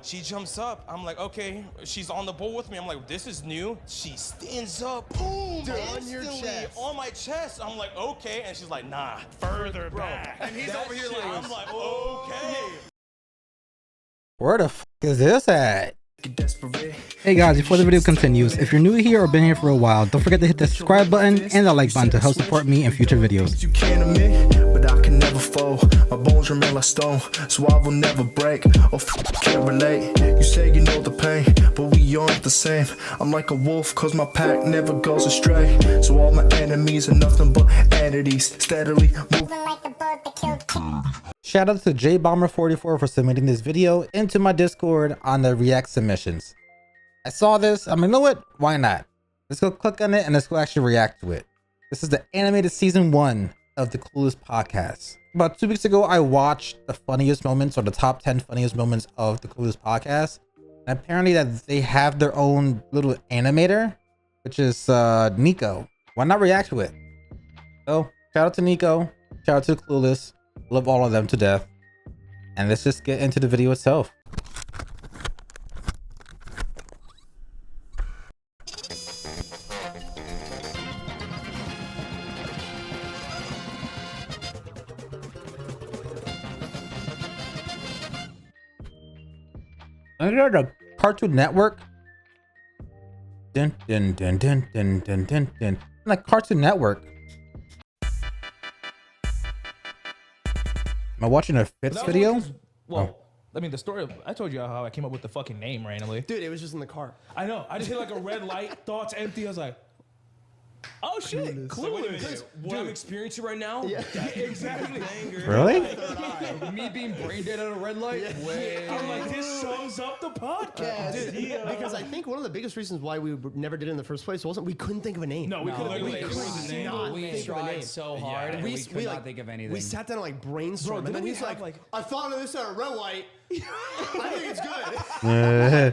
She jumps up. I'm like, okay. She's on the boat with me. I'm like, this is new. She stands up. Boom. On your chest. On my chest. I'm like, okay. And she's like, nah, further back. And he's over here like, I'm like, okay. Where the f is this at? Hey guys, before the video continues, if you're new here or been here for a while, don't forget to hit the subscribe button and the like button to help support me in future videos. You can't admit, but I can never fall. My bones remain like stone, so I will never break. Oh, can't relate. You say you know the pain, but we aren't the same. I'm like a wolf, cause my pack never goes astray. So all my enemies are nothing but entities, steadily moving like a bird that killed. Shout out to JBomber44 for submitting this video into my Discord on the React submissions. I saw this, I mean, you know what? Why not? Let's go click on it and let's go actually react to it. This is the animated season 1 of the Clooless podcast. About 2 weeks ago, I watched the funniest moments or the top 10 funniest moments of the Clooless podcast. And apparently that they have their own little animator, which is Nico. Why not react to it? So shout out to Nico, shout out to Clooless. Love all of them to death. And let's just get into the video itself. Under the Cartoon Network. Dun dun dun dun dun dun dun dun. Like Cartoon Network. Am I watching a Fitz video? Well, I mean, the story, I told you how I came up with the fucking name randomly. Dude, it was just in the car. I know. I just hit like a red light, thoughts empty. I was like, oh shit, Clueless. What I'm experiencing right now? Yeah. Exactly. Really? Me being brain dead at a red light? Way. I'm like, this sums up the podcast. Because I think one of the biggest reasons why we never did it in the first place wasn't we couldn't think of a name. No, we couldn't we think of couldn't a name. not We think of a name. tried so hard and we could not think of anything. We sat down and like brainstormed, Bro, and didn't then we he's have, like, I thought of this at a red light. I think it's good.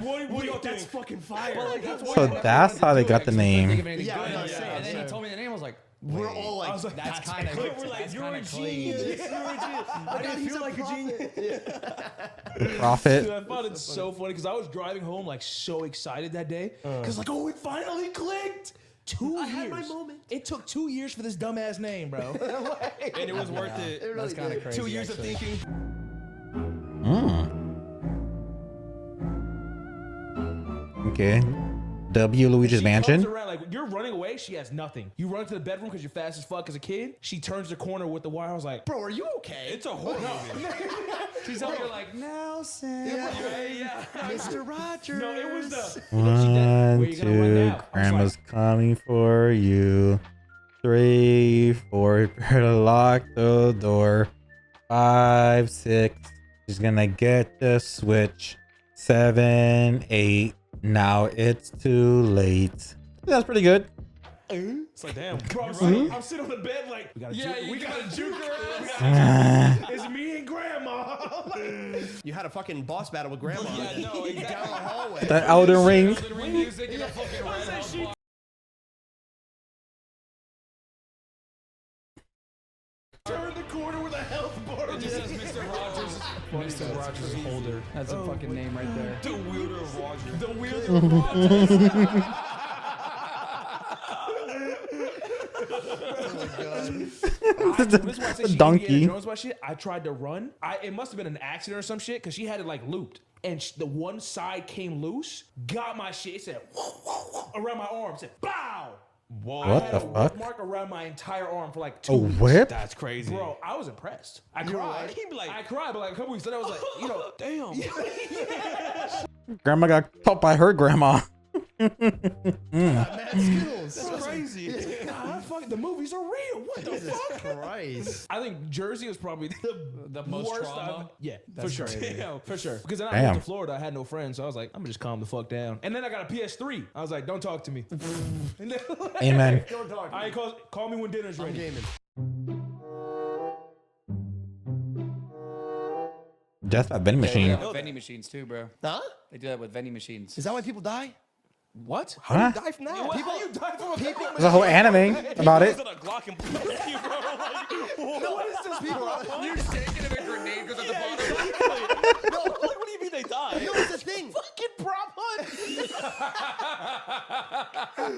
What do you think? That's fucking fire. So that's how they got the name. Yeah, And then he told me the name. I was like, We're all like, I was like, that's kind of. We're like, you're a genius. You're a genius. I didn't feel like a genius. Prophet. Dude, I found it so funny because I was driving home like so excited that day because like, oh, it finally clicked. 2 years. I had my moment. It took 2 years for this dumbass name, bro. And it was worth it. It really That's kind of did. crazy. 2 years actually. of thinking. Okay. W. Luigi's She Mansion. comes around, like you're running away. She has nothing. You run to the bedroom because you're fast as fuck as a kid. She turns the corner with the wire. I was like, Bro, are you okay? It's a horror movie. She's over here like, Nelson. yeah. Mr. Rogers. No, it was the. One, Where you gonna run 2, now? I was grandma's coming for you. 3, 4, prepare to lock the door. 5, 6, she's gonna get the switch. 7, 8, now it's too late. That's pretty good. It's like, damn. Bro, I'm sitting on the bed like, we got a juke her. It's me and grandma. You had a fucking boss battle with grandma. Yeah, no, exactly. Down the hallway. The Elden Ring. Music in a fucking red house block. Turn the corner with a health bar. It just says Mr. Rogers. Mr. Rogers Holder. That's a fucking name right there. The wielder of Roger. The wheels of Rogers. This is why I say she Donkey. Indiana Jones, why shit. I tried to run. It must have been an accident or some shit because she had it like looped. And the one side came loose, got my shit. It said, whoa, whoa, whoa, around my arm. It said, bow. Whoa. I What had the a whip fuck? mark around my entire arm for like 2 A weeks. whip? That's crazy. Bro, I was impressed. I cried. He'd be like, I cried, but like a couple weeks later, I was like, you know, damn. Grandma got caught by her grandma. Mad Skittles. That's crazy. God, fuck, the movies are real. What the Jesus fuck? Christ. I think Jersey was probably The most worst trauma? Yeah, That's for sure. crazy. Yeah, for sure. Because then I Damn. moved to Florida. I had no friends, so I was like, I'm gonna just calm the fuck down. And then I got a PS3. I was like, don't talk to me. And then, Amen. Don't talk. I call me when dinner's I'm ready. gaming. Death by vending machine. Yeah, with vending machines too, bro. Huh? They do that with vending machines. Is that why people die? What? Huh? How do you die from that? How you die from a people? There's a whole anime about it. A Glock and blast you, bro. Like, What is this? People You're shaking and a grenade goes at the bottom. no, like, what do you mean they die? No, it's a thing. Fucking prop hunt.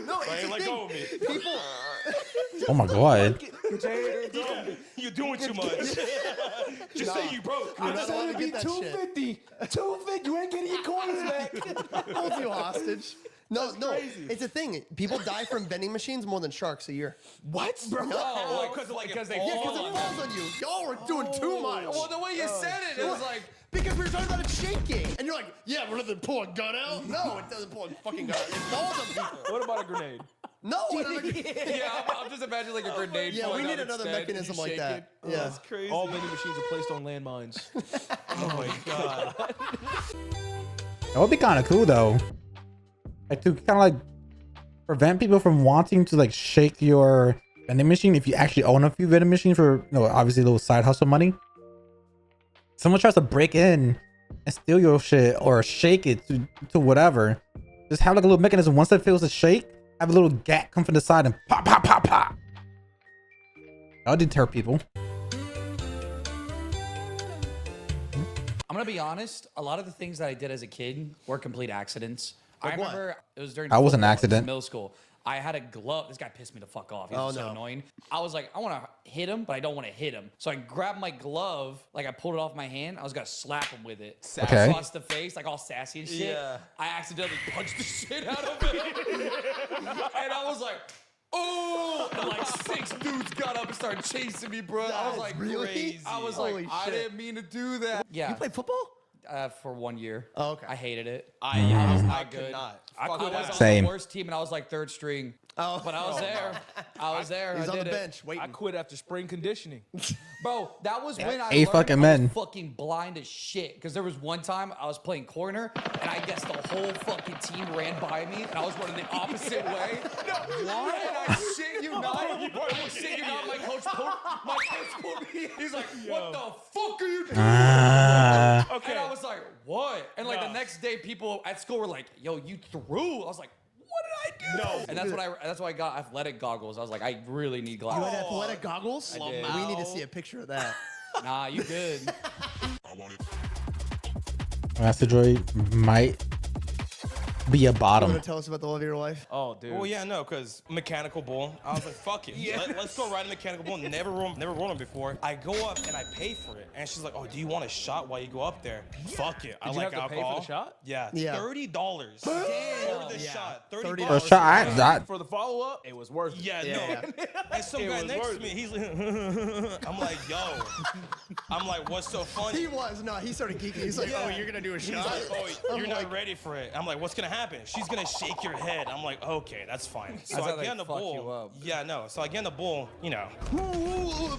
No, I it's ain't a let thing. go of me. People. Oh my god. Yeah, you're doing too much. Just say you broke. You're not allowed to Be get that shit. 250. 250. You ain't getting your coins back. Hold you hostage. No, crazy. it's a thing. People die from vending machines more than sharks a year. What, bro? Oh, because they fall Yeah, because fall it on falls on you. Y'all were doing too much. Well, the way you said it, it was like, Because we were talking about it shaking. And you're like, yeah, we're gonna pull a gun out. No, it doesn't pull a fucking gun out. It falls on people. What about a grenade? No, yeah, I'm just imagining like a grenade. yeah, we falling need out another instead, mechanism and you like shake that. it. Yeah. That's crazy. All vending machines are placed on landmines. Oh my god. That would be kind of cool though. Like to kind of like prevent people from wanting to like shake your vending machine if you actually own a few vending machines for, you know, obviously a little side hustle money. Someone tries to break in and steal your shit or shake it to whatever. Just have like a little mechanism. Once it feels a shake, have a little gat come from the side and pop, pop, pop, pop. That'll deter people. I'm gonna be honest. A lot of the things that I did as a kid were complete accidents. Like I what? remember it was during. That was an football, accident. Middle school. I had a glove. This guy pissed me the fuck off. He was Oh, so no. annoying. I was like, I want to hit him, but I don't want to hit him. So I grabbed my glove, like I pulled it off my hand. I was gonna slap him with it. Okay. Across the face, like all sassy and shit. Yeah. I accidentally punched the shit out of him, and I was like, oh! And like 6 dudes got up and started chasing me, bro. I was like, really? crazy. I was Holy like, I shit. didn't mean to do that. Yeah. You play football? For 1 year. Oh, okay. I hated it. I was not good. good. Not. I Fuck could that. have- on Same. the worst team, and I was like 3rd string. Oh. But I was there. I was there. He's I on the did it. bench waiting. I quit after spring conditioning. Bro, that was when I Hey, learned fucking I men. was fucking blind as shit. Because there was one time I was playing corner, and I guess the whole fucking team ran by me, and I was running the opposite way. No, what? And I shit you not. I shit you not. My coach pulled me. He's like, "What the fuck are you doing?" Ah. And I was like, "What?" And like the next day, people at school were like, "Yo, you threw." I was like, "What did I do?" No. And that's why I got athletic goggles. I was like, I really need You glasses. had athletic goggles? I did. We need to see a picture of that. Nah, you good. Asteroid might be a You bottom. want to tell us about the love of your life? Oh, dude. Well, yeah, no, because mechanical bull. I was like, fuck it. Let's go ride a mechanical bull. Never rode them before. I go up and I pay for it. And she's like, oh, do you want a shot while you go up there? Fuck it. I Did you like have to pay for alcohol. the shot? Yeah. Yeah. $30. Damn. For the Yeah. shot. $30. $30. For a shot, I For the follow up, it was worth it. Yeah, Yeah, no. And some It guy was next worth to me, he's like, I'm like, yo. I'm like, what's so funny? He was. No, he started geeking. He's like, Yeah. oh, you're going to do a He's shot? like, oh, you're I'm not like, ready for it. I'm like, what's gonna happen? She's gonna shake your head. I'm like, okay, that's fine. So That's how I they get in the fuck bull. you up. Yeah, no. So I get in the bull, you know,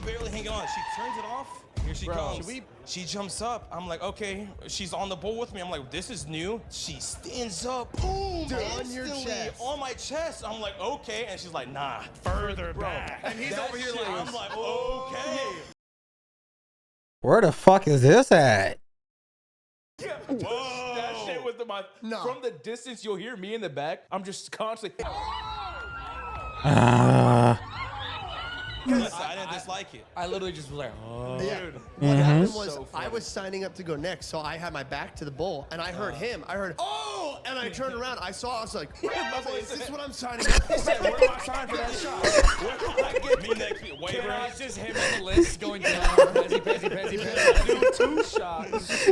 barely hanging on. She turns it off. Here she comes. She jumps up. I'm like, okay. She's on the bull with me. I'm like, this is new. She stands up. Boom. Dude, on your instantly chest. On my chest. I'm like, okay. And she's like, nah, further back. And he's over here like, I'm like, okay. Where the fuck is this at? Whoa. That shit was No. from the distance. You'll hear me in the back. I'm just constantly. Listen, I didn't dislike it. I literally just was like, oh. Yeah. Dude. What happened was So I was signing up to go next, so I had my back to the bull, and I heard him. I heard, oh, and I turned around. I saw. I was like, is this what I'm signing up for? Where do I sign for that shot? Where do I get Me next week. Waiver. It's just him on the list going down. Pezzy, pezzy, pezzy, pezzy. do 2 shots?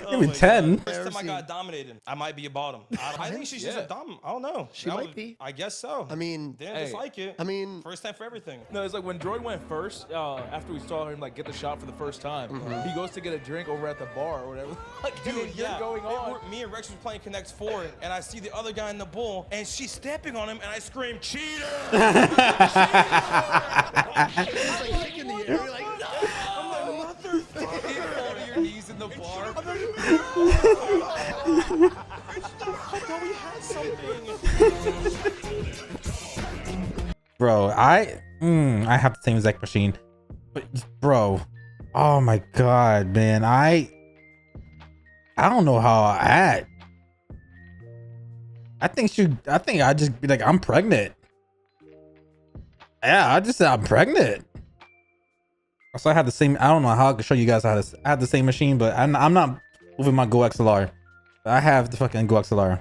Give me 10. First time I got dominated, I might be a bottom. I think she's just a dom. I don't know. She might be. I guess so. I mean, Didn't Hey. dislike it. I mean, First time for everything. No, it's like when Droid went first, after we saw him like get the shot for the first time, he goes to get a drink over at the bar or whatever. Like, dude, yeah. going on. Me and Rex was playing Connect 4, and I see the other guy in the bull, and she's stepping on him, and I scream, cheater! he's like kicking the air. You're like, no. I'm like, motherfucker! You fall to your knees in the bar. I thought we had something. Bro, I have the same exact machine. But bro, oh my god, man. I don't know how I act. I think I just be like, I'm pregnant. Yeah, I just said I'm pregnant. Also, I have the same, I don't know how I can show you guys how to, I have the same machine, but I'm not moving my Go XLR. I have the fucking Go XLR.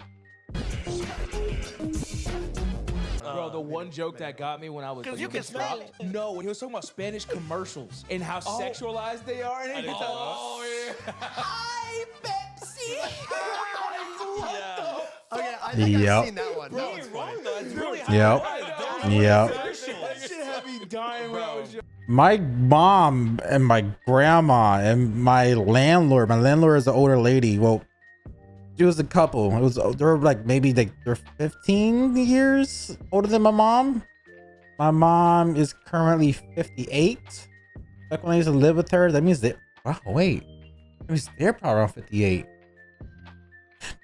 Bro, the one joke that got me when I was you can smell it. No, when he was talking about Spanish commercials and how sexualized they are. And he Ay, Pepsi. Okay, I think Yep. I've seen that one. Bro, it's wrong though. It's really Yep. Yep. That shit had me dying when I was young. My mom and my grandma and my landlord is an older lady. Well, she was a couple. They were like maybe they're 15 years older than my mom. My mom is currently 58. Back when I used to live with her, that means that they're probably around 58.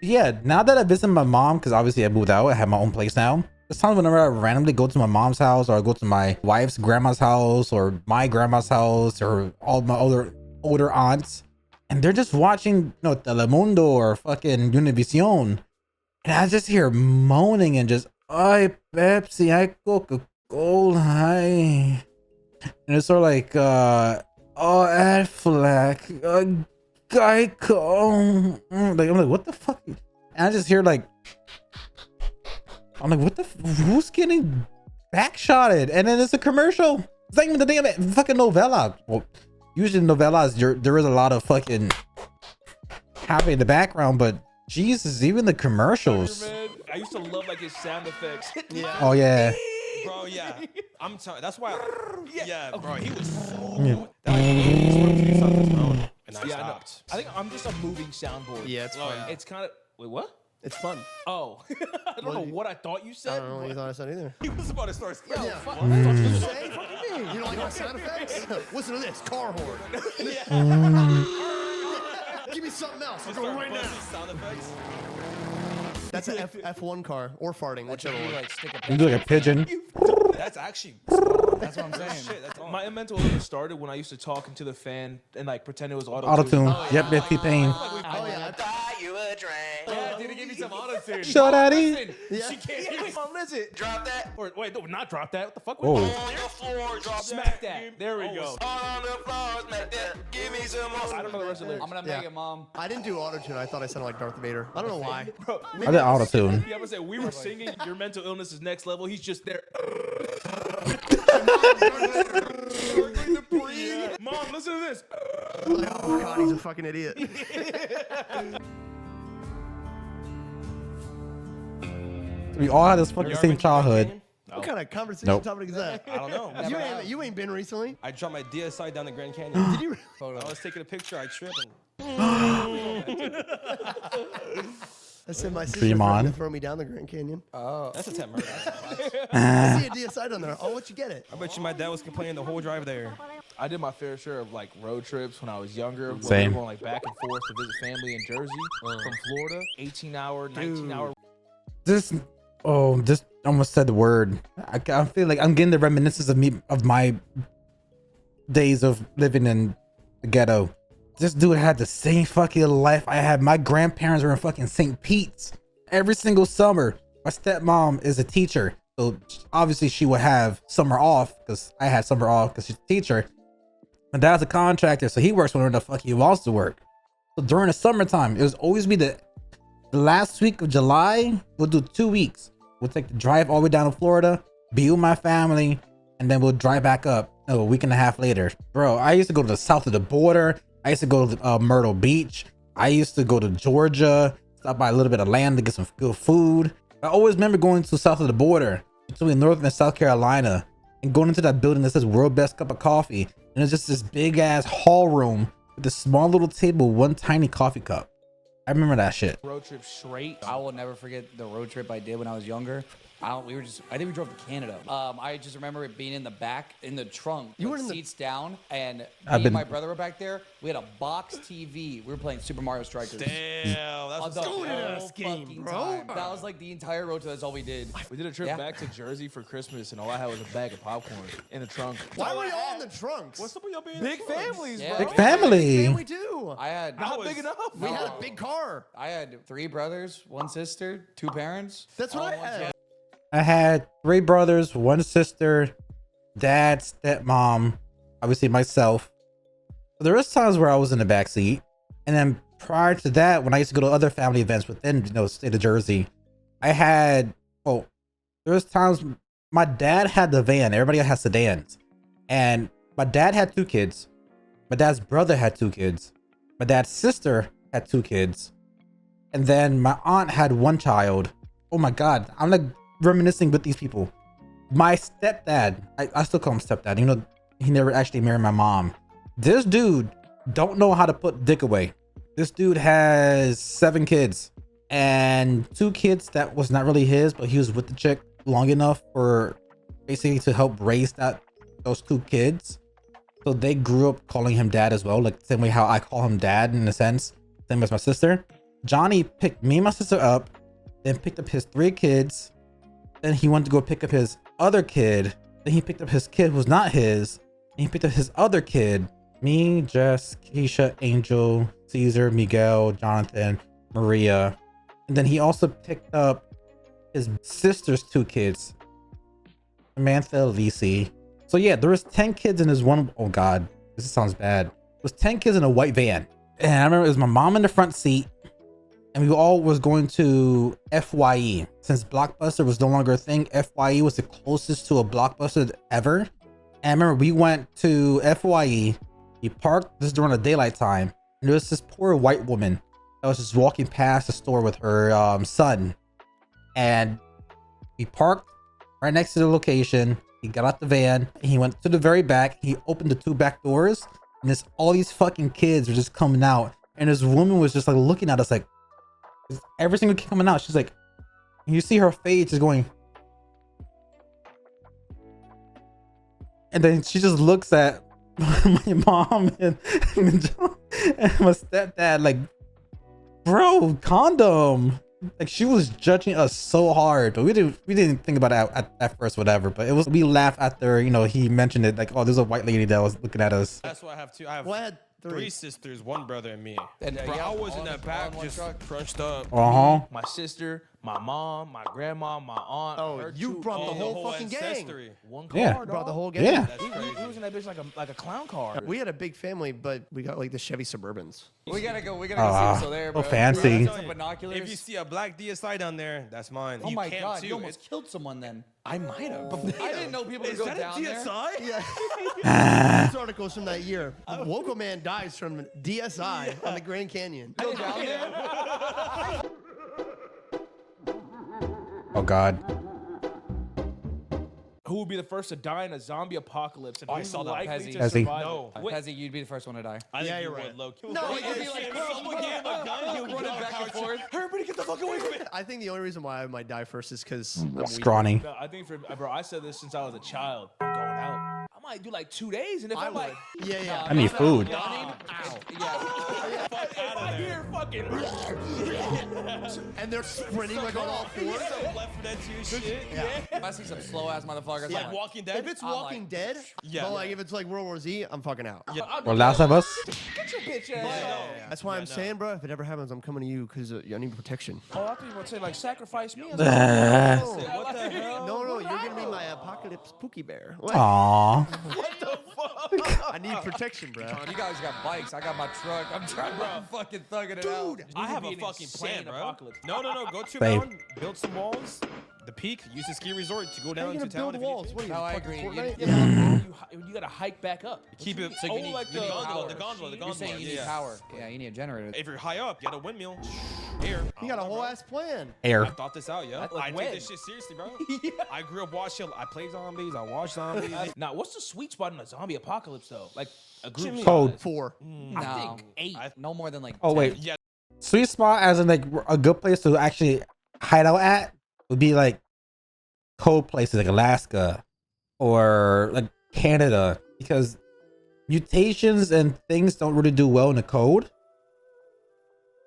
Yeah, now that I visit my mom, because obviously I moved out, I have my own place now. There's times whenever I randomly go to my mom's house, or I go to my wife's grandma's house, or my grandma's house, or all my older aunts, and they're just watching, you know, Telemundo or fucking Univision, and I just hear moaning and just, ay Pepsi, ay Coca-Cola, ay. And it's sort of like, oh, Aflac, Geico. I'm like, what the fuck? And I just hear like, I'm like, what the? Who's getting backshotted? And then it's a commercial. It's not even the damn fucking novella. Well, usually novellas, there is a lot of fucking happening in the background, but Jesus, even the commercials. I used to love like his sound effects. Yeah. Oh yeah. Bro, yeah. I'm telling. That's why. Yeah, bro. He was so. Yeah. That, like, he just wanted to do something on his own, and I Yeah, I know. stopped. I think I'm just a moving soundboard. Yeah, it's fun. It's kind of wait, what? It's fun. Oh, I don't know what I thought you I said. don't know what you thought I said either. He was about to start. Yo, Yeah. fuck. What the fuck you say? Fuck me. You don't like my sound effects? Listen to this. Car horn. Give me something else. I'll go right now. Sound effects. That's an F1 car or farting, whichever You one. like stick a You do like a pigeon. That's actually. That's what I'm saying. Shit, that's all. My mental illness started when I used to talk into the fan and like pretend it was auto Auto-tune. Yep, yeah. T-Pain. Oh, yeah. Yeah, dude, give me some auto tune. Shut daddy. Yeah. She can't hear me. Listen. Drop that. Or wait, no, not drop that. What the fuck? Whoa. On the floor, drop Smack that. that. There we go. On the floor, smack that. Give me some more. I don't know the rest of the lyrics. I'm gonna Yeah. make it, mom. I didn't do auto-tune. I thought I sounded like Darth Vader. I don't know why. Bro, I did auto-tune. yeah, I'm gonna say we were singing. Your mental illness is next level. He's just there. Mom, listen to this. Oh, God, he's a fucking idiot. We all had this fucking You ever same been to Grand childhood. Canyon? What kind of conversation Nope. topic is that? I don't know. You ain't been recently? I dropped my DSI down the Grand Canyon. Did you? I was taking a picture. I tripped. And I said my sister Dream threatened on. to throw me down the Grand Canyon. that's a temp murder. I see a DSI down there. Oh, what you get it? I bet you my dad was complaining the whole drive there. I did my fair share of like road trips when I was younger. When Same. we were going like back and forth to visit family in Jersey from Florida. 18-hour, 19-hour. This almost said the word. I feel like I'm getting the reminiscences of my days of living in the ghetto. This dude had the same fucking life I had. My grandparents were in fucking St. Pete's every single summer. My stepmom is a teacher, so obviously she would have summer off because I had summer off because she's a teacher. My dad's a contractor, so he works whenever the fuck he wants to work. So during the summertime, it was always be the last week of July. We'll do 2 weeks. We'll take the drive all the way down to Florida, be with my family, and then we'll drive back up a week and a half later. Bro, I used to go to the south of the border. I used to go to Myrtle Beach. I used to go to Georgia, stop by a little bit of land to get some good food. I always remember going to south of the border between North and South Carolina and going into that building that says World Best Cup of Coffee. And it's just this big ass hall room with this small little table, one tiny coffee cup. I remember that shit. Road trip straight. I will never forget the road trip I did when I was younger. I think we drove to Canada. I just remember it being in the back, in the trunk, You with were in the- seats down, and me I've and been- my brother were back there. We had a box TV. We were playing Super Mario Strikers. Damn, that's what's The up. whole ass game, fucking bro. time. That was like the entire road trip. That's all we did. We did a trip Yeah. back to Jersey for Christmas, and all I had was a bag of popcorn in the trunk. Why were y'all in the trunks? What's up with y'all being Big families, Yeah. bro. Big family. Family too. I had Not big enough. We had a big car. I had 3 brothers, 1 sister, 2 parents. That's what all I in one had. trip. I had 3 brothers, 1 sister, dad, stepmom, obviously myself. There was times where I was in the back seat, and then prior to that, when I used to go to other family events within, you know, state of Jersey, I had, oh, there was times my dad had the van. Everybody else has sedans. And my dad had 2 kids. My dad's brother had 2 kids. My dad's sister had 2 kids. And then my aunt had 1 child. Oh my God. I'm like reminiscing with these people. My stepdad, I still call him stepdad. You know, he never actually married my mom. This dude don't know how to put dick away. This dude has 7 kids and 2 kids that was not really his, but he was with the chick long enough for basically to help raise those 2 kids. So they grew up calling him dad as well, like the same way how I call him dad in a sense, same as my sister. Johnny picked me and my sister up, then picked up his 3 kids. Then he went to go pick up his other kid. Then he picked up his kid who was not his. And he picked up his other kid. Me, Jess, Keisha, Angel, Caesar, Miguel, Jonathan, Maria. And then he also picked up his sister's 2 kids, Samantha, Lisi. So yeah, there was 10 kids in his one. Oh God, this sounds bad. It was 10 kids in a white van. And I remember it was my mom in the front seat. And we all was going to FYE. Since Blockbuster was no longer a thing, FYE was the closest to a Blockbuster ever. And I remember we went to FYE. We parked, this is during the daylight time. And there was this poor white woman that was just walking past the store with her son. And we parked right next to the location. He got out the van and he went to the very back. He opened the 2 back doors and there's all these fucking kids were just coming out. And this woman was just like looking at us like, every single kid coming out. She's like, you see her face just going. And then she just looks at my mom and my stepdad like, bro, condom. Like she was judging us so hard, but we didn't think about it at first, whatever. But it was, we laughed after, you know, he mentioned it, like, oh, there's a white lady that was looking at us. That's why I have 2. I have 3 sisters, 1 brother, and me. And bro, I was in that back just crunched up. My sister, my mom, my grandma, my aunt. Oh, you brought the whole fucking gang. ancestry. 1 car, Yeah. dog. Brought the whole gang. Yeah. We was in that bitch like a clown car. We had a big family, but we got like the Chevy Suburbans. We gotta go see what's there, bro. Oh, fancy. Some binoculars. If you see a black DSI down there, that's mine. Oh you my camp God, too. you almost killed someone then. I might have. I didn't know people would Is go that a down there. DSI? Yeah. These articles from that year. A local man dies from DSI on the Grand Canyon. Go down there. Oh God. Who would be the first to die in a zombie apocalypse? And I who's saw that. likely to Pezzy. survive? No. Wait, Pezzy, you'd be the first one to die. I think Yeah, you you're would, right. low key. No, It'd be like someone gave him a gun, he'll running back and forth. Everybody get the fuck away from me. I think the only reason why I might die first is because I'm weak. Scrawny. No, I think bro, I said this since I was a child. I'm going out. I might do like 2 days, and if I'm like, Yeah. I need food. Yeah. I hear fucking. And they're sprinting like on all fours. Left for that 2 shit. If I see some slow ass motherfuckers, Like Walking Dead. If it's I'm Walking like, Dead, Yeah. but like if it's like World War Z, I'm fucking out. Or Last of Us. Get your bitch ass. That's why I'm saying, bro, if it ever happens, I'm coming to you because I need protection. Oh, I thought you were gonna say like sacrifice me. What the hell? No, you're gonna be my apocalypse Pookie Bear. What? Aww. I need protection, bro. You guys got bikes. I got my truck. I'm trying to fucking thugging it out. Dude, I have be a an fucking plan, insane bro. apocalypse. No. Go to a Same. mountain, build some walls. The peak, use the ski resort to go How down are you to gonna town. build if you need walls? to. What are you, No, I fucking agree. Fortnite? Yeah, but you gotta hike back up. Keep it. So you need, like you the need gondola, power. the gondola. You're saying you need Yeah. power. Yeah, you need a generator. If you're high up, you got a windmill. Air. You got a whole ass plan. Air. I thought this out, yo. I when? take this shit seriously, bro. I grew up watching. I play zombies. I watch zombies. Now, what's the sweet spot in a zombie apocalypse though? Like a group Code. size? 4. I No. think 8. No more than like. Oh 10. wait. Yeah. Sweet spot as in like a good place to actually hide out at would be like cold places like Alaska or like Canada, because mutations and things don't really do well in the cold.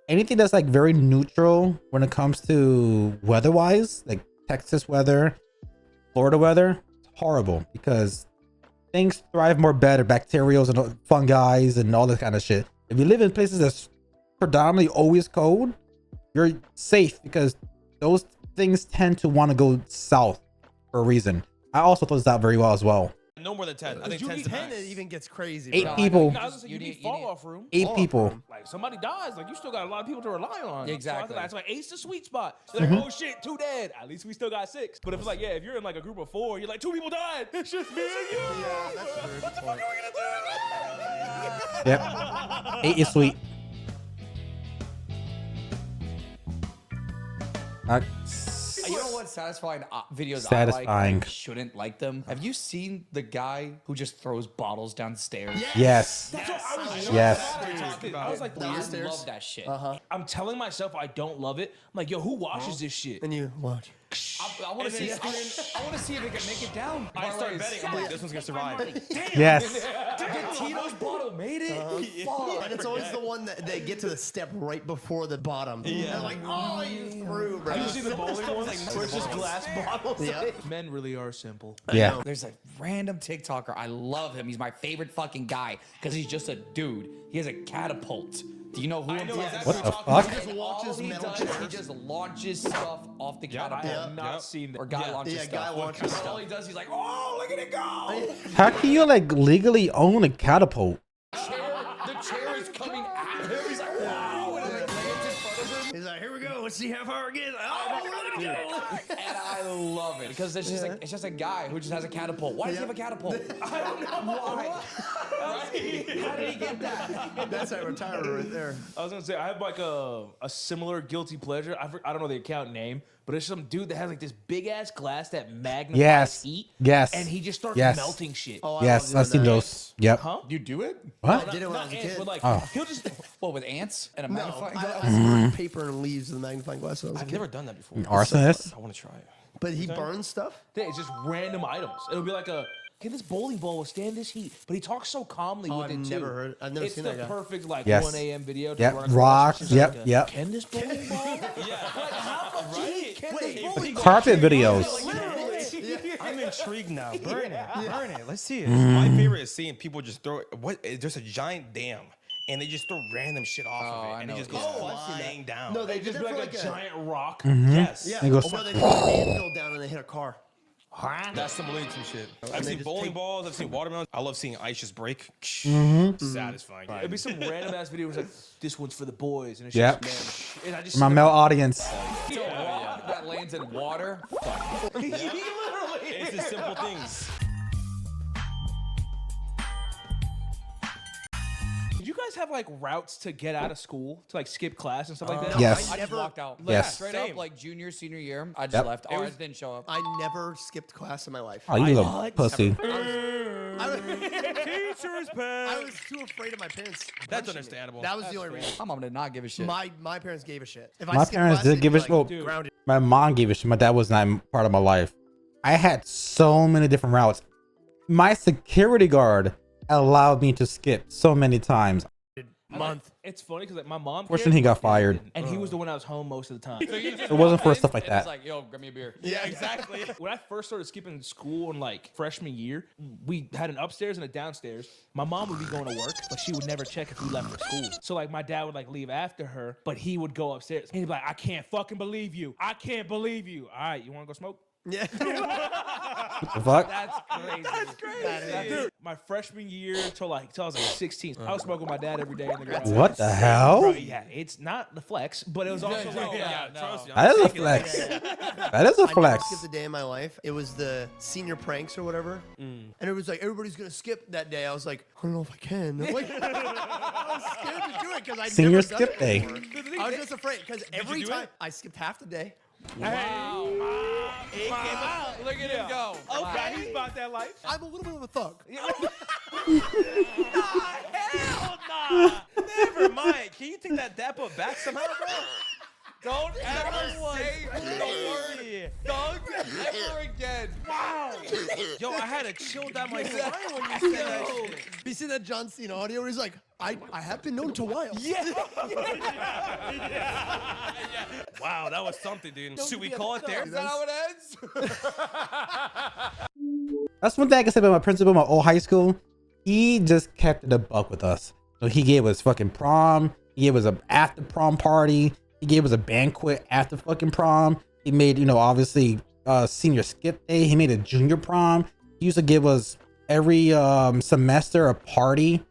Anything that's like very neutral when it comes to weather-wise, like Texas weather, Florida weather, it's horrible because things thrive more better, bacterials and fungi and all this kind of shit. If you live in places that's predominantly always cold, you're safe because those things tend to want to go south for a reason. I also thought this out very well as well. no more than 10. I think you 10's need the 10 max. it even gets crazy. 8 bro. people. No, I was gonna say you need fall off room. 8 people. Like somebody dies, like you still got a lot of people to rely on. Exactly. So that's like 8's the sweet spot. So like, oh shit, 2 dead. At least we still got 6. But if it's like, yeah, if you're in like a group of 4, you're like 2 people died. It's just me and you. Yeah, that's true. What the fuck are we gonna do? Yep. 8 is sweet. You know what's satisfying videos I Satisfying. like? I shouldn't like them. Have you seen the guy who just throws bottles downstairs? Yes. That's what I was Yes. I was like, I love that shit. I'm telling myself I don't love it. I'm like, yo, who washes this shit? And you watch. I want to see. I want to see if it can make it down. I start betting. I'm like, this one's gonna survive. Yes. The Tito's bottle made it. Fuck. And it's always the one that they get to the step right before the bottom. Yeah. And like, oh, you threw, bro. Have you seen the bowling ones? Where it's just glass bottles? Yeah. Men really are simple. Yeah. There's a random TikToker. I love him. He's my favorite fucking guy because he's just a dude. He has a catapult. Do you know who I'm talking about? What the fuck? He just launches All he metal does, chairs. he just launches stuff off the I catapult. have not seen that. Or guy launches Yeah, stuff. guy launches And all he does, he's like, oh, look at it go. How can you like legally own a catapult? The chair is coming at him. He's like, wow. And it like lands in front of him. He's like, here we go. Let's see how far it gets. Oh, look at it go. And I love it because it's just like it's just a guy who just has a catapult. Why does he have a catapult? I don't know why. How did he get that? That's a retirer right there. I was gonna say I have like a similar guilty pleasure. I don't know the account name, but it's some dude that has like this big ass glass that magnifies Yes. heat. Yes. And he just starts Yes. melting shit. Oh, I Yes, love I've seen doing that. those. Yep. Huh? You do it? What? I did it when I Not was a ants, kid. but like Oh. he'll just. What, with ants and a No, magnifying I glass? burned paper and leaves with a magnifying glass when I was a I've kid. never done that before. Arsonist? I want to try it. But he burns stuff? Yeah, it's just random items. It'll be like a. Can this bowling ball withstand this heat? But he talks so calmly Oh, with I've it too. never heard- I've never it's seen the that guy. perfect like Yes. 1 a.m. video. To Yep. run across. Rocks. It's just Yep. like Yep. Can this bowling ball? Right? Can this bowling ball? Carpet videos. I'm intrigued now. Burn it. Burn it. Let's see it. My favorite is seeing people just throw what there's a giant dam and they just throw random shit off of I it and it know just what goes you're flying down. No, they Just did be that for like a giant rock. yes. Yeah. It goes- No, they threw an anvil down and they hit a car. That's some Looney Tunes shit. I've they seen just bowling take- balls. I've seen watermelons. I love seeing ice just break. Satisfying. It'd be some random ass video where it's like, this one's for the boys. And it's Yep. just, man. And I just My male audience. It's a rock that lands in water. It's the simple things. Did you guys have like routes to get out of school to like skip class and stuff like that? Yes. I just walked out. Like, Yes. Straight Same. up, like junior, senior year, I just Yep. left. Ours didn't show up. I never skipped class in my life. Oh, you little pussy. I was, Teacher's pet. I was too afraid of my parents. That's punching me. understandable. That was the only reason. My mom did not give a shit. My parents gave a shit. If I My skipped parents class, did they'd give be a shit. Well, like, grounded. my mom gave a shit. My dad was not part of my life. I had so many different routes. My security guard allowed me to skip so many times. Month. It's funny because like my mom. Fortunately, he got fired. And he was the one that was home most of the time. It wasn't for stuff like And it's that. like, yo, grab me a beer. Yeah, exactly. When I first started skipping school in like freshman year, we had an upstairs and a downstairs. My mom would be going to work, but she would never check if we left for school. So like my dad would like leave after her, but he would go upstairs. He'd be like, I can't fucking believe you. I can't believe you. All right, you want to go smoke? Yeah. The fuck? That's crazy. That's crazy. Dude, my freshman year till I was like 16, I was smoking with my dad every day in the garage. What the hell? Bro, yeah, it's not the flex, but it was also like, Trust me. That is a flex. That is a I never flex. skipped a day in my life. It was the senior pranks or whatever. And it was like, everybody's going to skip that day. I was like, I don't know if I can. Like, I was scared to do it because I Senior never done skip it day. before. I was just afraid because every do time it? I skipped half the day. Wow. Look at him go. okay, he's about that life. I'm a little bit of a thug. Hell nah. Never mind. Can you take that dap up back somehow, bro? Don't ever say the word Yeah. thug ever again. Wow. Yo, I had to chill down my spine when you said that shit. You see that John Cena audio where he's like, I have been known to wild. Wow, that was something, dude. Should we call it there? Is that how it ends? That's one thing I can say about my principal in my old high school. He just kept it a buck with us. So he gave us fucking prom. He gave us a after prom party. He gave us a banquet after fucking prom. He made, obviously senior skip day. He made a junior prom. He used to give us every semester a party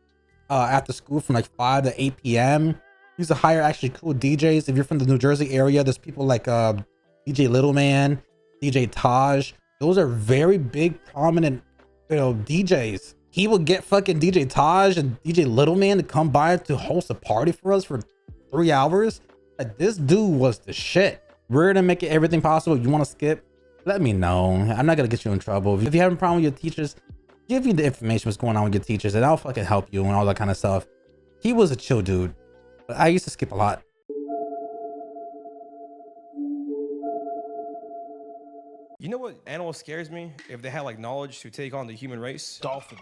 after school from like 5 to 8 p.m. Used to hire actually cool DJs. If you're from the New Jersey area, there's people like DJ Little Man, DJ Taj. Those are very big, prominent, DJs. He would get fucking DJ Taj and DJ Little Man to come by to host a party for us for 3 hours. Like, this dude was the shit. We're gonna make it everything possible. You want to skip? Let me know. I'm not gonna get you in trouble. If you have a problem with your teachers, give you the information what's going on with your teachers, and I'll fucking help you and all that kind of stuff. He was a chill dude, but I used to skip a lot. You know what animal scares me? If they had like knowledge to take on the human race? Dolphins.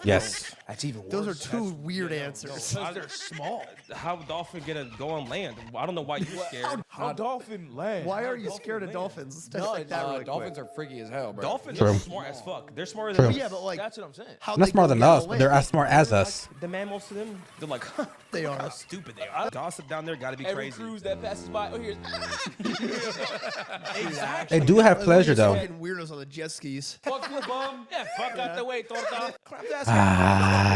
Yes. That's even worse. Those are two weird answers. Because they're small. How a dolphin gonna go on land? I don't know why you're scared. How dolphin land? Why are you scared of dolphins? Let's dissect that really Dolphins quick. are freaky as hell, bro. Dolphins True. are smart as fuck. They're smarter than us. Yeah, but like, That's what I'm saying. how Not they smarter go than down us, the but they're lake. as smart as us. The mammals to them, they're like, They how are. stupid they are. Gossip down there gotta be Every crazy. cruise that passes by, oh, here's. Exactly. They do have pleasure though. Fucking weirdos on the jet skis. Fuck you, bum. Yeah, fuck out the way, torta.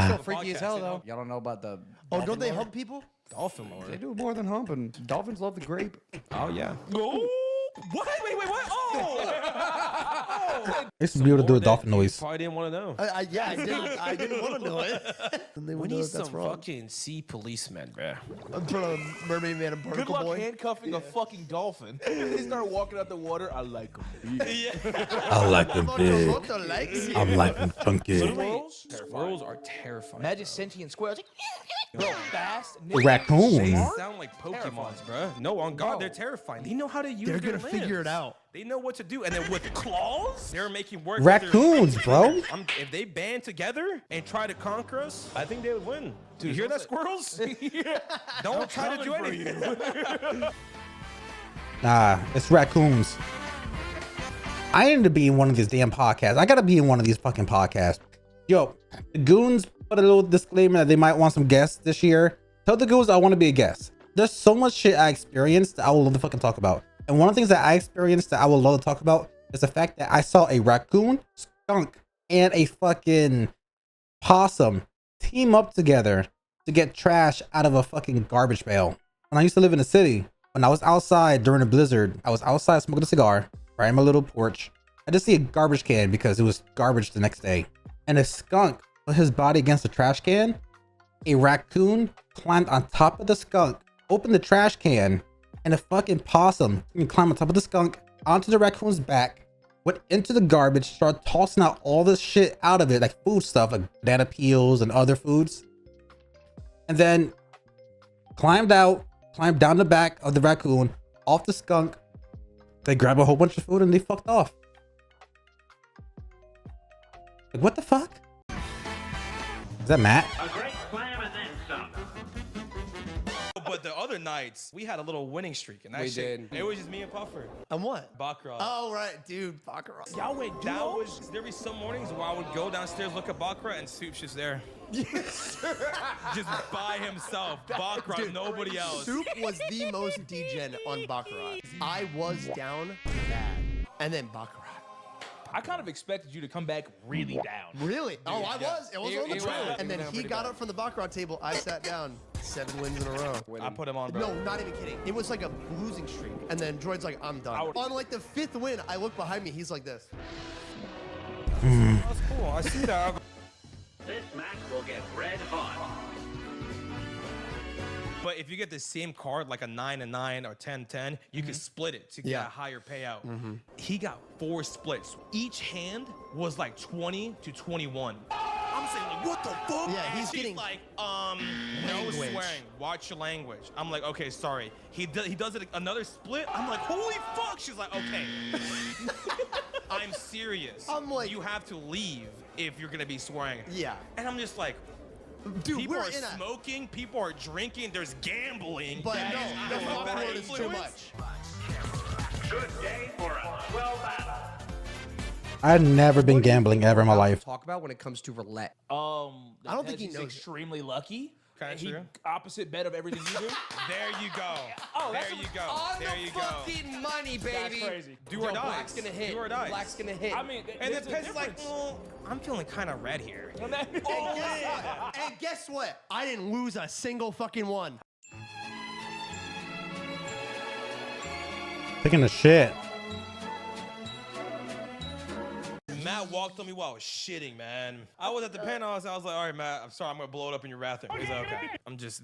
Still freaky as hell, though. Y'all don't know about the. Oh, don't they hump people? Dolphin lord. They do more than humping. Dolphins love the grape. Oh yeah. Oh, what? Wait, what? Oh! I used to be able to do a dolphin noise. Probably didn't want to know. Yeah, I didn't want to know it. And they We would know need that that's some wrong. fucking sea policemen, bruh. I'm trying to mermaid man and Good barnacle luck boy. handcuffing a fucking dolphin. They start walking out the water. I like them. I like them big. Moto likes you. I'm like them funky. Squirrels? Squirrels are terrifying. Imagine sentient squirrels. Bro, fast. Raccoon. They sound like Pokemons, bruh. No, on God, they're terrifying. They know how to use They're their gonna figure it limbs. out. They know what to do, and then with claws, they're making work. Raccoons, bro. If they band together and try to conquer us, I think they would win. Dude, you hear that, squirrels? Don't try to do anything. Nah, it's raccoons. I need to be in one of these damn podcasts. I gotta be in one of these fucking podcasts. Yo, the goons put a little disclaimer that they might want some guests this year. Tell the goons I want to be a guest. There's so much shit I experienced that I would love to fucking talk about. And one of the things that I experienced that I would love to talk about is the fact that I saw a raccoon, skunk, and a fucking possum team up together to get trash out of a fucking garbage pail. When I used to live in the city, when I was outside during a blizzard, I was outside smoking a cigar, right in my little porch. I just see a garbage can because it was garbage the next day. And a skunk put his body against the trash can. A raccoon climbed on top of the skunk, opened the trash can, and a fucking possum climbed on top of the skunk onto the raccoon's back, went into the garbage, started tossing out all this shit out of it, like food stuff, like banana peels and other foods. And then climbed down the back of the raccoon, off the skunk. They grabbed a whole bunch of food and they fucked off. Like, what the fuck? Is that Matt? A great slam and then some. But the other nights, we had a little winning streak. And that We shit, did. It was just me and Puffer. And what? Baccarat. Oh, right, dude. Baccarat. Y'all went that was there be some mornings where I would go downstairs, look at Baccarat, and Soup's just there. Just by himself. Baccarat, Dude, nobody else. Soup was the most degen on Baccarat. I was down bad. And then Baccarat. I kind of expected you to come back really down. Really? Oh, I was. It was He- on the he trail. went- And he then went he pretty got bad. up from the Baccarat table. I sat down. 7 wins in a row. I put him on, bro. No, not even kidding. It was like a losing streak. And then Droid's like, I'm done. On like the 5th win, I look behind me. He's like this. That's cool. I see that. This match will get red hot. But if you get the same card, like a 9-9 or 10-10, you can split it to get Yeah. a higher payout. He got 4 splits. Each hand was like 20 to 21. I'm saying, like, what the fuck? Yeah, he's She's getting like, no language. swearing. Watch your language. I'm like, okay, sorry. He does it another split. I'm like, holy fuck. She's like, okay. I'm serious. I'm like- you have to leave if you're gonna be swearing. Yeah. And I'm just like, Dude, people we're are in a... smoking, people are drinking, there's gambling. But That no, is the not a bad Baccarat is too influence. much. Good day for a swell battle. I've never been gambling ever in my life. Talk about when it comes to roulette. I don't think he knows it. extremely lucky. Kind of He true. opposite bed of everything you do. There you go. Oh, there that's you go. On There the you go. fucking money, baby. That's crazy. Do or Yo, die. Black's gonna hit. Do or die. Black's gonna hit. I mean, And then there's a Pez is like, difference. well, I'm feeling kind of red here. And guess what? I didn't lose a single fucking one. Taking a shit. Matt walked on me while I was shitting, man. I was at the penthouse. I was like, all right, Matt, I'm sorry. I'm going to blow it up in your bathroom. He's like, okay. I'm just...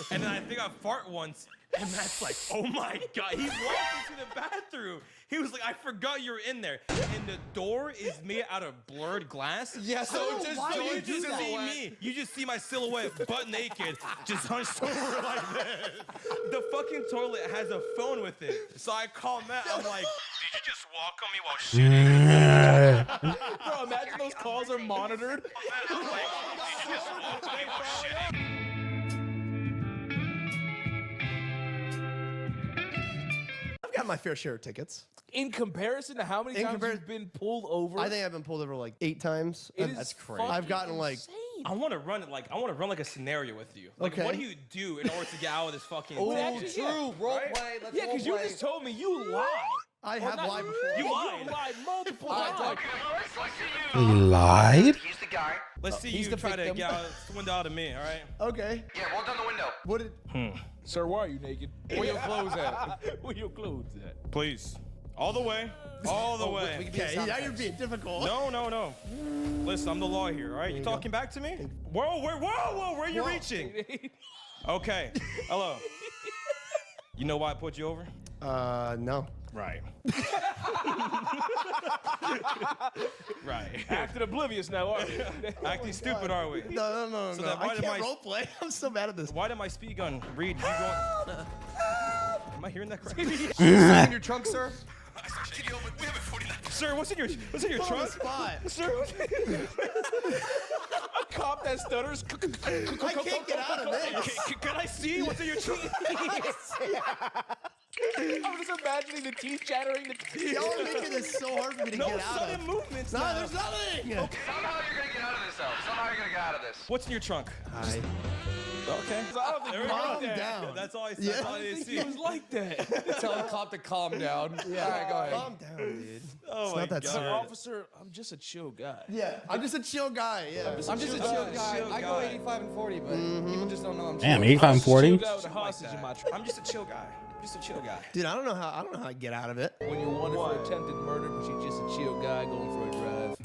And then I think I fart once. And Matt's like, oh, my God. He walked into the bathroom. He was like, I forgot you were in there. And the door is made out of blurred glass. Yeah, so You just see me. You just see my silhouette, butt naked, just hunched over like this. The fucking toilet has a phone with it. So I call Matt. I'm like, did you just walk on me while shitting? Bro, imagine those calls are monitored. I'm like, did you just walk on me while shitting? I've got my fair share of tickets. In comparison to how many times you've been pulled over, I think I've been pulled over like 8 times. it is That's crazy. fucking I've gotten like insane. I want to run it like a scenario with you. Like, Okay. what do you do in order to get out of this fucking? Oh, ticket? true. Role play. Let's Yeah, role because you play. just told me you lied. I have lied before. You lied. You lied multiple Alright, times. He lied? He's the guy. Let's see He's you the try to victim. get out this window out of me. All right. Okay. Yeah, roll down the window. What did? Sir, why are you naked? Where your clothes at? Where your clothes at? Please, all the way, all the Oh, we way. can be a Okay, sound now you're effects. being difficult. No. Listen, I'm the law here, all right? You talking back to me? Whoa, where are you reaching? Okay, hello. You know why I put you over? No. Right. Right. Acting oblivious now, aren't you? Acting stupid, are we? No. So then I why did can't my- role play. I'm so bad at this. Why did my speed gun read you going? Am I hearing that correctly? in your trunk, sir? Sir, what's in your On trunk? the spot. Sir, A cop that stutters. I can't get out of this. can I see what's in your trunk? I'm just imagining the teeth chattering. Y'all are making this so hard for me to No get out sudden of. movements. No, now. there's nothing. Somehow you're gonna get out of this, though. Somehow you're gonna get out of this. What's in your trunk? Hi. Okay. I don't think There he we was go. like that. down. That's all I said. Yeah. That's all I I didn't think see. he was like that. Tell the cop to calm down. Yeah. All right, go ahead. Calm down, dude. Oh It's my not that God. serious. Officer, I'm just a chill guy. Yeah, I'm just a chill guy. Yeah. I'm just a chill guy. chill I go guy. 85 and 40, but people just don't know I'm chill. Damn, 85 and Chill 40? guy with a hostage in my trunk. I'm just a chill guy. I'm just a chill guy. Dude, I don't know how I get out of it. When you're wanted for attempted murder, but you're just a chill guy going for a drive.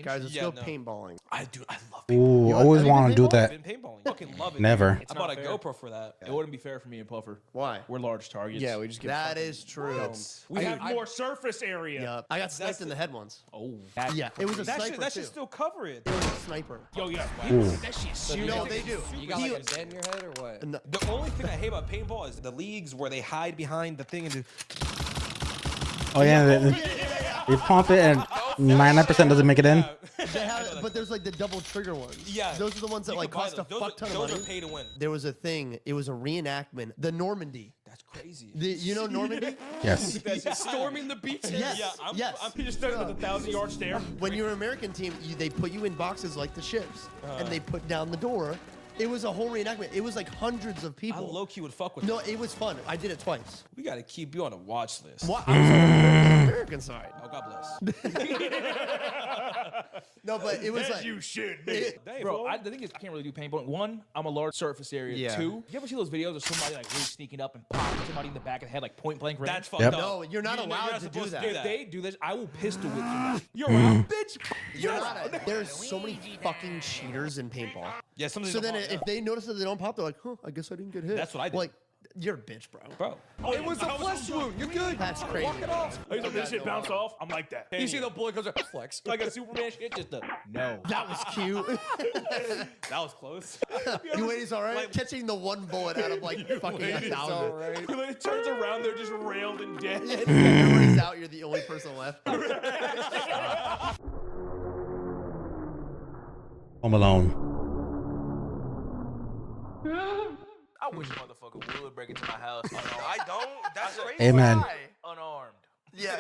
Guys, let's Yeah, go no. paintballing. I love Ooh, You always have you want to been do I've that. been paintballing. Fucking love it. Never. I bought a fair. GoPro for that. It wouldn't be fair for me and Puffer. Why? We're large targets. Yeah, we just get That is true. We have I- more surface area. Yeah. I got sniped in the head once. Oh, Yeah, it was a That sniper should too. still cover it. It was a sniper. Yo, yeah. Ooh. That shit's serious. No, they do. You got like a dent in your head or what? No, The only thing I hate about paintball is the leagues where they hide behind the thing and do. Oh, yeah. They pump it and 99% doesn't make it in. they have, but there's like the double trigger ones. Yeah. Those are the ones that You like can buy cost a those. fuck ton of Those money. are pay to win. There was a thing. It was a reenactment. The Normandy. That's crazy. You know Normandy? Yes. Storming the beaches. Yes. Yeah, yes. You just started with a 1,000-yard stare. When you're an American team, they put you in boxes like the ships, Uh-huh. and they put down the door. It was a whole reenactment. It was like hundreds of I people. low key would fuck with. No, that. it was fun. I did it twice. We gotta keep you on a watch list. What? I was on the American side. Oh, God bless. No, but it was like should it- Dang, Bro, fool. the thing is, I can't really do paintball. One, I'm a large surface area. Yeah. Two, you ever see those videos of somebody like really sneaking up and popping somebody in the back of the head, like point blank range? That's fucked Yep. up. No, you're not allowed to do supposed that. If they do this, I will pistol whip somebody. You're out, bitch. You're not. There's so many fucking cheaters in paintball. Yeah, some of these So don't then, pop, if they notice that they don't pop, they're like, "Huh, I guess I didn't get hit." That's what I did. Like, you're a bitch, bro. bro. It was a flesh wound. You're good. That's crazy. Walk it off. I used to this shit bounce off. I'm like that. You see the bullet goes flex. I got a Superman shit. Just a no. That was cute. That was close. You ladies all right? Like- Catching the one bullet out of like fucking 1,000. All right. It turns around, they're just railed and dead. Everybody's out. You're the only person left. Home Alone. I wish a motherfucker would break into my house. I don't, That's crazy. Amen. Why? Unarmed. Yeah.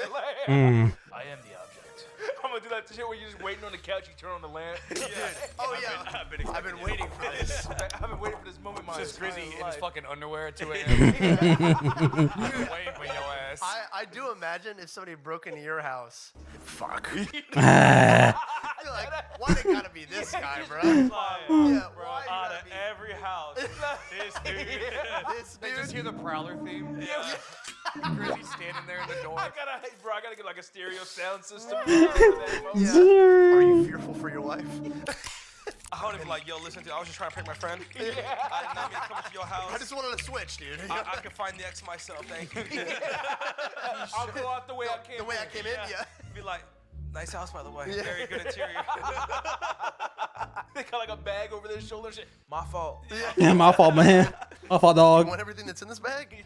I am the object. I'm gonna do that shit where you're just waiting on the couch, you turn on the lamp. Oh yeah. I've been waiting for this. I've been waiting for this moment. My Just Grizzy in his fucking underwear at 2 a.m. Waiting for your ass. I do imagine if somebody broke into your house. Fuck. You're like, why it gotta be this guy, bro? Yeah, why Out gotta of be every house, this dude. this They just dude? hear the Prowler theme. Yeah. Grizzy standing there in the door. I gotta get like a stereo sound system. Yeah. Are you fearful for your life? I would have been like, yo, listen, dude, I was just trying to prank my friend. I did not mean to come into your house. I just wanted to switch, dude. I can find the X myself, thank you. I'll go out the way I came. The way I came in, yeah. Be like, nice house, by the way. Very good interior. They got like a bag over their shoulder. Shit. My fault. Yeah, my fault, man. My fault, You dog. want everything that's in this bag?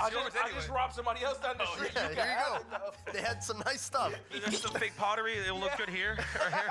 I just robbed somebody else down the street. Yeah, You here can you have go. it, though. They had some nice stuff. There's some fake pottery. It'll look good here or here.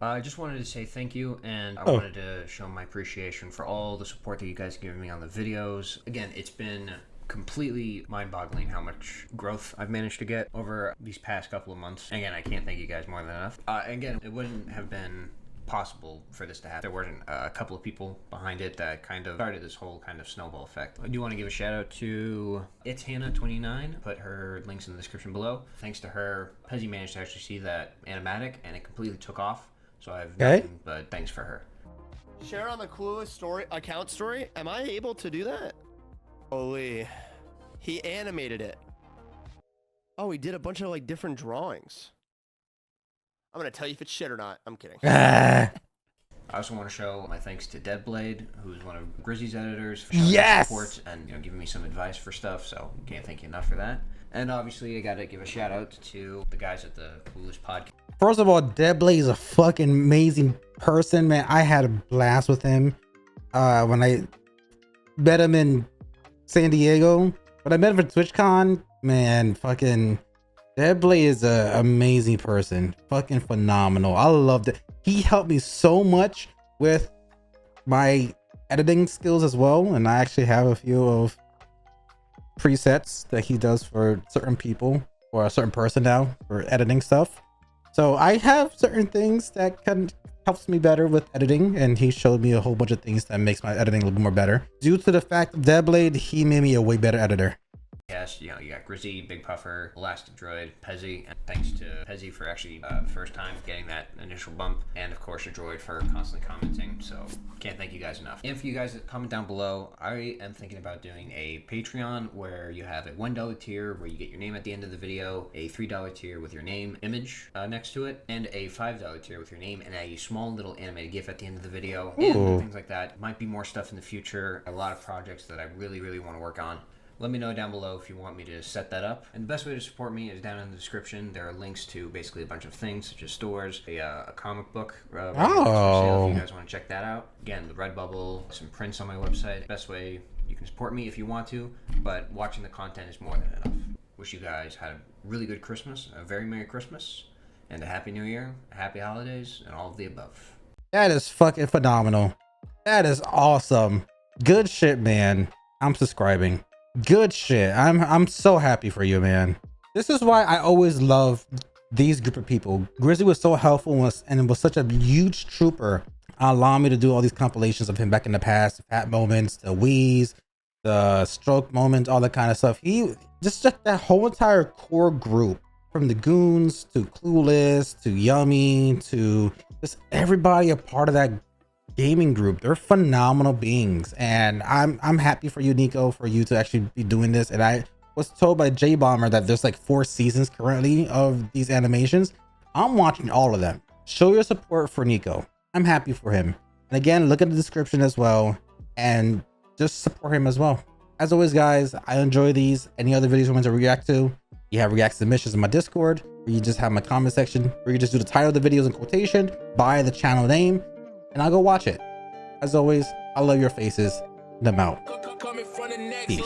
I just wanted to say thank you, and I wanted to show my appreciation for all the support that you guys have given me on the videos. Again, it's been completely mind-boggling how much growth I've managed to get over these past couple of months. Again, I can't thank you guys more than enough. Again, it wouldn't have been possible for this to happen. There weren't a couple of people behind it that kind of started this whole kind of snowball effect. I do want to give a shout out to It's Hannah29. Put her links in the description below. Thanks to her, Pezzy managed to actually see that animatic and it completely took off. So I have nothing but thanks for her. Share on the Clooless story account story. Am I able to do that? Holy, he animated it. Oh, he did a bunch of like different drawings. I'm gonna tell you if it's shit or not. I'm kidding. I also want to show my thanks to Deadblade, who's one of Grizzy's editors, for showing his support and giving me some advice for stuff. So can't thank you enough for that. And obviously, I gotta give a shout out to the guys at the Clooless podcast. First of all, Deadblade is a fucking amazing person, man. I had a blast with him when I met him in San Diego. When I met him for TwitchCon, man, fucking Deadblade is an amazing person. Fucking phenomenal. I loved it. He helped me so much with my editing skills as well. And I actually have a few of presets that he does for certain people or a certain person now for editing stuff. So I have certain things that can helps me better with editing, and he showed me a whole bunch of things that makes my editing a little bit more better. Due to the fact of Deadblade, he made me a way better editor. Yes, you got Grizzy, Big Puffer, Elastic Droid, Pezzy, and thanks to Pezzy for actually first time getting that initial bump, and of course the Droid for constantly commenting. So can't thank you guys enough. And for you guys that comment down below, I am thinking about doing a Patreon where you have a $1 tier where you get your name at the end of the video, a $3 tier with your name image next to it, and a $5 tier with your name and a small little animated GIF at the end of the video, and things like that. Might be more stuff in the future. A lot of projects that I really want to work on. Let me know down below if you want me to set that up. And the best way to support me is down in the description. There are links to basically a bunch of things, such as stores, a comic book for sale if you guys want to check that out. Again, the Redbubble, some prints on my website. Best way you can support me if you want to, but watching the content is more than enough. Wish you guys had a really good Christmas, a very Merry Christmas, and a Happy New Year, Happy Holidays, and all of the above. That is fucking phenomenal. That is awesome. Good shit, man. I'm subscribing. Good shit. I'm so happy for you, man. This is why I always love these group of people. Grizzy was so helpful and was such a huge trooper, allowing me to do all these compilations of him back in the past, fat moments, the wheeze, the stroke moments, all that kind of stuff. He just that whole entire core group, from the goons to Clooless to Yummy to just everybody a part of that gaming group. They're phenomenal beings, and I'm happy for you, Nico, for you to actually be doing this. And I was told by J Bomber that there's like 4 seasons currently of these animations. I'm watching all of them. Show your support for Nico. I'm happy for him. And again, look at the description as well and just support him as well. As always, guys, I enjoy these. Any other videos you want to react to, you have react submissions in my Discord, or you just have my comment section where you just do the title of the videos in quotation by the channel name, and I'll go watch it. As always, I love your faces. And I'm out. Peace.